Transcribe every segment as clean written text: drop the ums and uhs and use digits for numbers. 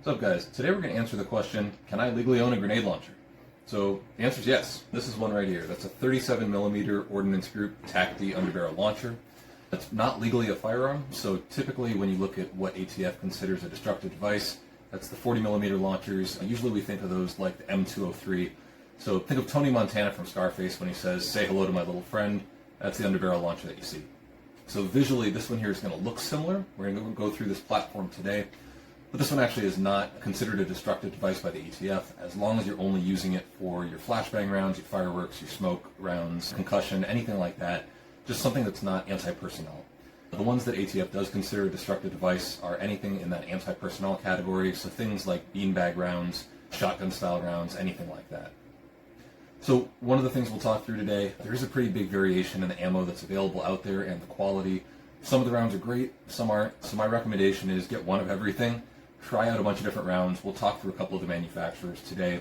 What's up, guys? Today we're going to answer the question, can I legally own a grenade launcher? So the answer is yes. This is one right here. That's a 37mm Ordnance Group Tac-D underbarrel launcher. That's not legally a firearm, so typically when you look at what ATF considers a destructive device, that's the 40mm launchers. Usually we think of those like the M203. So think of Tony Montana from Scarface when he says, "Say hello to my little friend." That's the underbarrel launcher that you see. So visually, this one here is going to look similar. We're going to go through this platform today. But this one actually is not considered a destructive device by the ATF, as long as you're only using it for your flashbang rounds, your fireworks, your smoke rounds, concussion, anything like that. Just something that's not anti-personnel. The ones that ATF does consider a destructive device are anything in that anti-personnel category, so things like beanbag rounds, shotgun-style rounds, anything like that. So one of the things we'll talk through today, there is a pretty big variation in the ammo that's available out there and the quality. Some of the rounds are great, some aren't. So my recommendation is get one of everything. Try out a bunch of different rounds. We'll talk through a couple of the manufacturers today.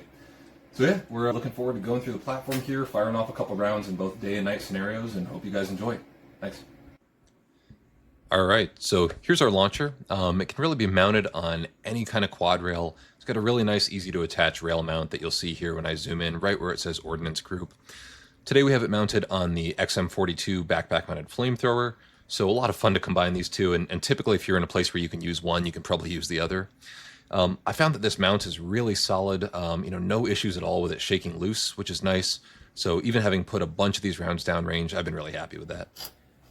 So yeah, we're looking forward to going through the platform here, firing off a couple rounds in both day and night scenarios, and hope you guys enjoy. Thanks. All right, so here's our launcher. It can really be mounted on any kind of quad rail. It's got a really nice, easy to attach rail mount that you'll see here when I zoom in, right where it says Ordnance Group. Today we have it mounted on the XM42 backpack mounted flamethrower. So a lot of fun to combine these two, and typically if you're in a place where you can use one, you can probably use the other. I found that this mount is really solid, no issues at all with it shaking loose, which is nice. So even having put a bunch of these rounds downrange, I've been really happy with that.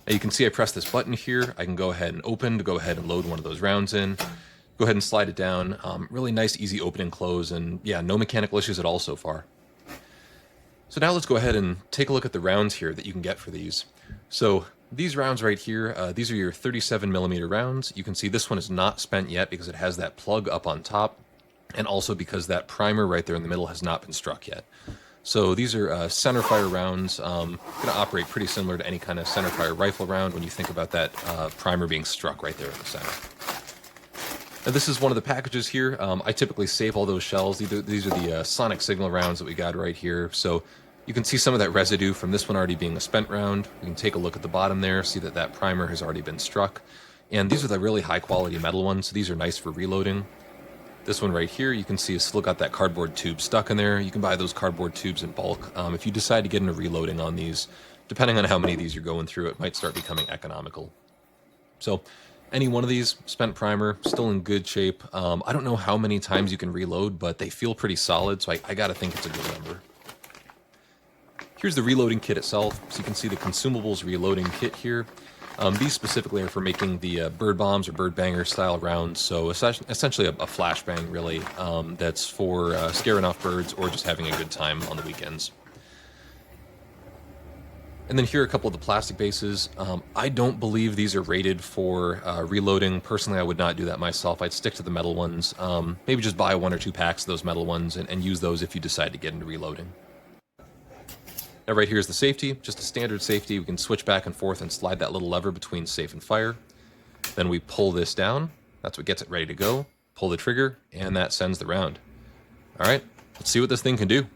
Now you can see I press this button here. I can go ahead and open to go ahead and load one of those rounds in. Go ahead and slide it down. Really nice, easy open and close, and yeah, no mechanical issues at all so far. So now let's go ahead and take a look at the rounds here that you can get for these. So these rounds right here, these are your 37mm rounds. You can see this one is not spent yet because it has that plug up on top, and also because that primer right there in the middle has not been struck yet. So these are centerfire rounds, going to operate pretty similar to any kind of centerfire rifle round when you think about that primer being struck right there in the center. Now this is one of the packages here. I typically save all those shells. These are the sonic signal rounds that we got right here. So you can see some of that residue from this one already being a spent round. You can take a look at the bottom there, see that that primer has already been struck. And these are the really high quality metal ones, so these are nice for reloading. This one right here, you can see, has still got that cardboard tube stuck in there. You can buy those cardboard tubes in bulk. If you decide to get into reloading on these, depending on how many of these you're going through, it might start becoming economical. So any one of these, spent primer, still in good shape. I don't know how many times you can reload, but they feel pretty solid, so I gotta think it's a good number. Here's the reloading kit itself. So you can see the consumables reloading kit here. These specifically are for making the bird bombs or bird banger style rounds. So essentially a flashbang really, that's for scaring off birds or just having a good time on the weekends. And then here are a couple of the plastic bases. I don't believe these are rated for reloading. Personally, I would not do that myself. I'd stick to the metal ones. Maybe just buy 1 or 2 packs of those metal ones and use those if you decide to get into reloading. Now right here is the safety, just a standard safety. We can switch back and forth and slide that little lever between safe and fire. Then we pull this down. That's what gets it ready to go. Pull the trigger, and that sends the round. All right, let's see what this thing can do.